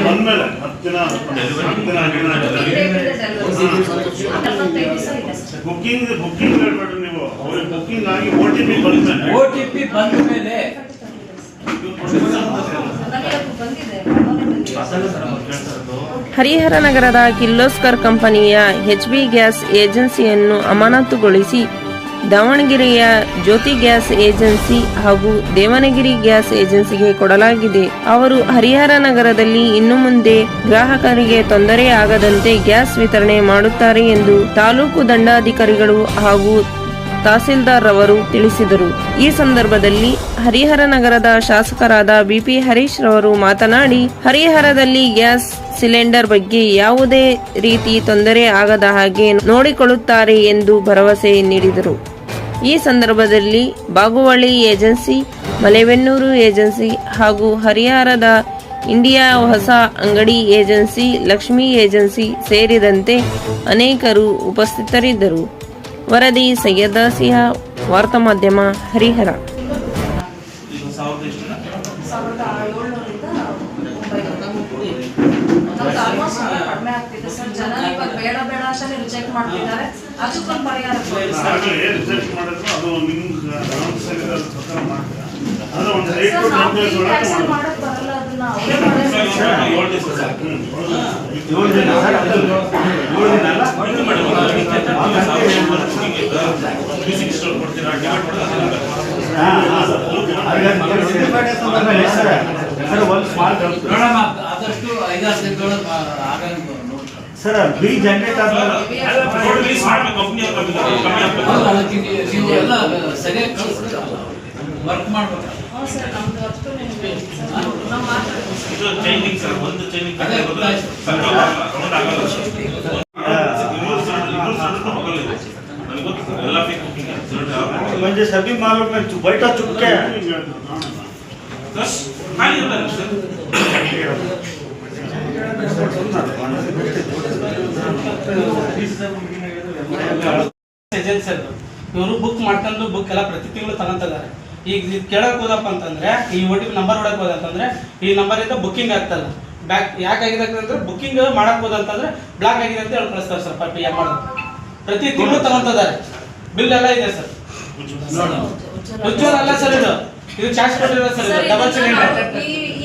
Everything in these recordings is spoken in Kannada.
ಬಂದ್ಮೇಲೆ ಬುಕ್ಕಿಂಗ್ ಹೇಳ್ಬೇಡ್ರಿ ನೀವು. ಅವ್ರಿಗೆ ಬುಕ್ಕಿಂಗ್ ಆಗಿ OTP ಬಂದ್ಮೇಲೆ ಹರಿಹರ ನಗರದ ಕಿರ್ಲೋಸ್ಕರ್ ಕಂಪನಿಯ HB ಗ್ಯಾಸ್ ಏಜೆನ್ಸಿಯನ್ನು ಅಮಾನತುಗೊಳಿಸಿ ದಾವಣಗೆರೆಯ ಜ್ಯೋತಿ ಗ್ಯಾಸ್ ಏಜೆನ್ಸಿ ಹಾಗೂ ದೇವನಗಿರಿ ಗ್ಯಾಸ್ ಏಜೆನ್ಸಿಗೆ ಕೊಡಲಾಗಿದೆ. ಅವರು ಹರಿಹರ ನಗರದಲ್ಲಿ ಇನ್ನು ಮುಂದೆ ಗ್ರಾಹಕರಿಗೆ ತೊಂದರೆ ಆಗದಂತೆ ಗ್ಯಾಸ್ ವಿತರಣೆ ಮಾಡುತ್ತಾರೆ ಎಂದು ತಾಲೂಕು ದಂಡಾಧಿಕಾರಿಗಳು ಹಾಗೂ ತಹಸೀಲ್ದಾರ್ ರವರು ತಿಳಿಸಿದರು. ಈ ಸಂದರ್ಭದಲ್ಲಿ ಹರಿಹರ ನಗರದ ಶಾಸಕರಾದ BP ಹರೀಶ್ ರವರು ಮಾತನಾಡಿ, ಹರಿಹರದಲ್ಲಿ ಗ್ಯಾಸ್ ಸಿಲಿಂಡರ್ ಬಗ್ಗೆ ಯಾವುದೇ ರೀತಿ ತೊಂದರೆ ಆಗದ ಹಾಗೆ ನೋಡಿಕೊಳ್ಳುತ್ತಾರೆ ಎಂದು ಭರವಸೆ ನೀಡಿದರು. ಈ ಸಂದರ್ಭದಲ್ಲಿ ಬಾಗುವಳಿ ಏಜೆನ್ಸಿ, ಮಲೆಬೆನ್ನೂರು ಏಜೆನ್ಸಿ ಹಾಗೂ ಹರಿಹರದ ಇಂಡಿಯಾ ಹೊಸ ಅಂಗಡಿ ಏಜೆನ್ಸಿ, ಲಕ್ಷ್ಮಿ ಏಜೆನ್ಸಿ ಸೇರಿದಂತೆ ಅನೇಕರು ಉಪಸ್ಥಿತರಿದ್ದರು. ವರದಿ ಸೈಯದ್ ಸಿಹಾ, ವಾರ್ತಾ ಮಾಧ್ಯಮ, ಹರಿಹರ. ಕಡಿಮೆ ಆಗ್ತಿದೆ ಸರ್. ಜನ ಇವಾಗ ಬೇಡ ಬೇಡ ಅಂತಾನೆ ರಿಜೆಕ್ಟ್ ಮಾಡ್ತಿದ್ದಾರೆ. ಅದಕ್ಕೊಂದು ಪರಿಹಾರ ರಿಜೆಕ್ಟ್ ಮಾಡಿದ್ರು ಅದು ನಿಮ್ಗೆ ಮಾಡಕ್ ಬರಲ್ಲ. ಅದನ್ನ ಅವರೇ ಆದಷ್ಟು 5-6 ದಿನದೊಳಗೆ ಸರ್ ಬಿಲ್ ಜನರೇಟ್ ನೀವು ಎಲ್ಲ ಸರಿಯಾಗಿ ಕಳಿಸ್ಬೇಕು, ವರ್ಕ್ ಮಾಡ್ಬೇಕು. म्हणजे सभी मालूम है बैठा चुपके ಇವರು ಬುಕ್ ಮಾಡ್ಕೊಂಡು ಬುಕ್ ಎಲ್ಲ ಪ್ರತಿ ತಿಂಗಳು ತಗೊಂತಿದ್ದಾರೆ. ಈಗ ಇದು ಕೇಳಕ್ ಹೋದಪ್ಪ ಅಂತಂದ್ರೆ ಈ OTP ನಂಬರ್ ಹೊಡಕ್ ಹೋದಂತಂದ್ರೆ ಈ ನಂಬರ್ ಇಂದ ಬುಕ್ಕಿಂಗ್ ಆಗ್ತಲ್ಲ. ಬ್ಯಾಕ್ ಯಾಕಾಗಿದೆ ಅಂತಂದ್ರೆ ಬುಕ್ಕಿಂಗ್ ಮಾಡಕ್ ಹೋದಂತಂದ್ರೆ ಬ್ಲಾಕ್ ಆಗಿದೆ ಅಂತ ಹೇಳಿ ಕಳಿಸ್ತಾರೆ ಸರ್. PM ಮಾಡೋದು ಪ್ರತಿ ತಿಂಗಳು ತಗೊಂತಿದ್ದಾರೆ. ಬಿಲ್ ಎಲ್ಲ ಇದೆ ಸರ್. ಅಲ್ಲ ಸರ್, ಇದು ಚಾರ್ಜ್ ಕೊಟ್ಟಿರೋ ಸರ್. ಇದು ಡಬಲ್ ಸಿಲಿಂಡರ್.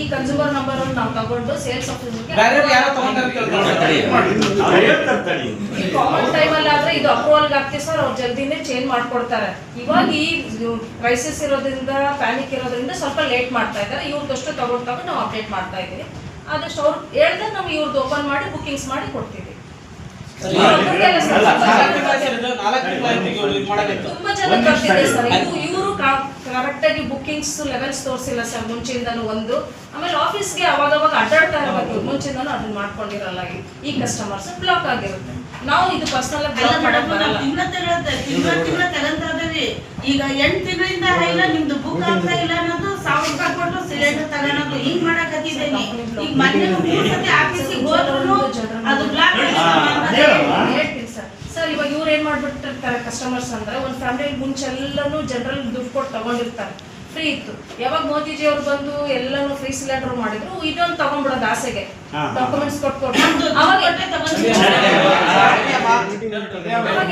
ಈ ಕನ್ಸ್ಯೂಮರ್ ನಂಬರ್ ಅನ್ನು ನಾವು ತಗೊಂಡು ಸೇಲ್ಸ್ ಆಫೀಸರ್ಗೆ ಬೇರೆ ಯಾರು ತಗೊಂತಾರೆ ಕಾಮನ್ ಟೈಮ್ ಅಲ್ಲಿ ಆದ್ರೆ ಇದು ಅಪ್ರೂವಲ್ ಆಗ್ತೀವಿ ಸರ್. ಅವ್ರು ಜಲ್ದಿನೇ ಚೇಂಜ್ ಮಾಡ್ಕೊಡ್ತಾರೆ. ಇವಾಗ ಈ ಕ್ರೈಸಿಸ್ ಇರೋದ್ರಿಂದ, ಪ್ಯಾನಿಕ್ ಇರೋದ್ರಿಂದ ಸ್ವಲ್ಪ ಲೇಟ್ ಮಾಡ್ತಾ ಇದ್ದಾರೆ. ಇವ್ರದಷ್ಟು ತಗೊಂಡು ನಾವು ಅಪ್ಡೇಟ್ ಮಾಡ್ತಾ ಇದ್ದೀವಿ. ಆದಷ್ಟು ಅವ್ರು ಹೇಳ್ದಾಗ ನಾವು ಇವ್ರದ್ದು ಓಪನ್ ಮಾಡಿ ಬುಕ್ಕಿಂಗ್ಸ್ ಮಾಡಿ ಕೊಡ್ತೀವಿ. ತುಂಬಾ ಜನ ಬರ್ತಿದೆ ಸರ್. ಇವರು ಕರೆಕ್ಟ್ ಆಗಿ ಬುಕ್ಕಿಂಗ್ಸ್ ಲೆವೆಲ್ಸ್ ತೋರಿಸಿಲ್ಲ ಸರ್ ಮುಂಚಿಂದನೂ ಒಂದು. ಆಮೇಲೆ ಆಫೀಸ್ಗೆ ಅವಾಗ ಅಡ್ಡಾಡ್ತಾ ಇರಬೇಕು. ಮುಂಚಿಂದನೂ ಅದನ್ನ ಮಾಡ್ಕೊಂಡಿರಲ್ಲ. ಈ ಕಸ್ಟಮರ್ಸ್ ಬ್ಲಾಕ್ ಆಗಿರುತ್ತೆ. ನಾವು ಇದು ಪರ್ಸನಲ್ ಆಗಿ ಬ್ಲಾಕ್ ಮಾಡಕ್ ಬರಲ್ಲ. ತಿಂಗಳ ತಗೊಂಡ್ರಿ. ಈಗ 8 ತಿಂಗಳಿಂದ ಇಲ್ಲ, ನಿಮ್ದು ಬುಕ್ ಆಗ್ತಾ ಇಲ್ಲ ಅನ್ನೋದು 1000 ರೂಪಾಯಿ ಕೊಟ್ಟು ಸಿಲಿಂಡರ್ ತಗೊಳೋದು ಹಿಂಗ್ ಮಾಡಕತ್ತಿದ್ದೀನಿ. ಈಗ ಮೊನ್ನೆ ಆಫೀಸಿಗೆ ಹೋದ್ರು ಅದು ಬ್ಲಾಕ್ ಹೇಳ್ತೀನಿ ಸರ್. ಸರ್ ಇವಾಗ ಇವ್ರು ಏನ್ ಮಾಡ್ಬಿಟ್ಟಿರ್ತಾರೆ ಕಸ್ಟಮರ್ಸ್ ಅಂದ್ರೆ, ಒಂದು ಫ್ಯಾಮಿಲಿ ಮುಂಚೆ ಎಲ್ಲಾನು ಜನರಲ್ ದುಡ್ಡು ಕೊಟ್ಟು ತಗೊಂಡಿರ್ತಾರೆ. ಫ್ರೀ ಇತ್ತು. ಯಾವಾಗ ಮೋದಿಜಿ ಅವ್ರು ಬಂದು ಎಲ್ಲಾನು ಫ್ರೀ ಸಿಲಿಂಡರ್ ಮಾಡಿದ್ರು, ಇದೊಂದು ತಗೊಂಡ್ಬಿಡೋದು ಆಸೆಗೆ ಡಾಕ್ಯುಮೆಂಟ್ಸ್ ಕೊಟ್ಕೊಟ್ಟು ಅವಾಗ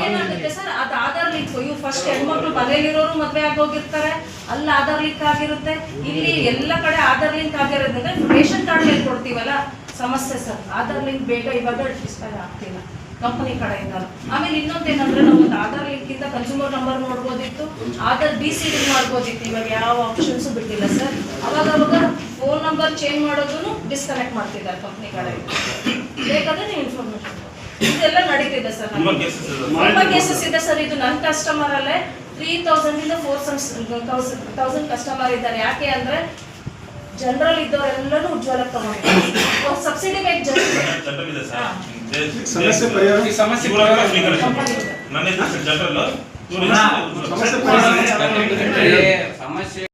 ಏನಾಗುತ್ತೆ ಸರ್, ಅದು ಆಧಾರ್ ಲಿಂಕ್. ಇವ್ರು ಫಸ್ಟ್ ಹೆಣ್ಮಕ್ಳು ಮನೇಲಿರೋರು ಮದ್ವೆ ಆಗೋಗಿರ್ತಾರೆ, ಅಲ್ಲಿ ಆಧಾರ್ ಲಿಂಕ್ ಆಗಿರುತ್ತೆ. ಇಲ್ಲಿ ಎಲ್ಲ ಕಡೆ ಆಧಾರ್ ಲಿಂಕ್ ಆಗಿರೋದ್ರಿಂದ ರೇಷನ್ ಕಾರ್ಡ್ ಮೇಲೆ ಕೊಡ್ತೀವಲ್ಲ ಸಮಸ್ಯೆ ಸರ್. ಆಧಾರ್ ಲಿಂಕ್ ಬೇಗ ಇವಾಗ ಡಿಸ್ಪ್ಲೇ ಆಗ್ತಿಲ್ಲ ಕಂಪನಿ ಕಡೆಯಿಂದ. ಆಮೇಲೆ ಇನ್ನೊಂದೇನಂದ್ರೆ, ನಾವು ಒಂದು ಆಧಾರ್ ಲಿಂಕ್ ಇಂದ ಕನ್ಸ್ಯೂಮರ್ ನಂಬರ್ ನೋಡ್ಬೋದಿತ್ತು, ಆಧಾರ್ BCD ಮಾಡ್ಬೋದಿತ್ತು. ಇವಾಗ ಯಾವ ಆಪ್ಷನ್ಸ್ ಬಿಟ್ಟಿಲ್ಲ ಸರ್. ಅವಾಗ ಫೋನ್ ನಂಬರ್ ಚೇಂಜ್ ಮಾಡೋದನ್ನು ಡಿಸ್ಕನೆಕ್ಟ್ ಮಾಡ್ತಿದ್ದಾರೆ ಕಂಪನಿ ಕಡೆಯಿಂದ. ಬೇಕಾದ್ರೆ ನೀವು ಇನ್ಫಾರ್ಮೇಶನ್ ಇದೆಲ್ಲ ನಡೀತಿದೆ ಸರ್. ತುಂಬಾ ಕೇಸಸ್ ಇದೆ ಸರ್. ಇದು ನನ್ನ ಕಸ್ಟಮರ್ ಅಲ್ಲೇ 3000 ಇಂದ 4000 ಕಸ್ಟಮರ್ ಇದ್ದಾರೆ. ಯಾಕೆ ಅಂದ್ರೆ ಜನರಲ್ ಇದ್ದವರೆಲ್ಲರೂ ಉಜ್ವಲ ತಗೊಂಡಿದ್ದಾರೆ. ಸಬ್ಸಿಡಿ ಬೇಕು ಸಮಸ್ಯೆ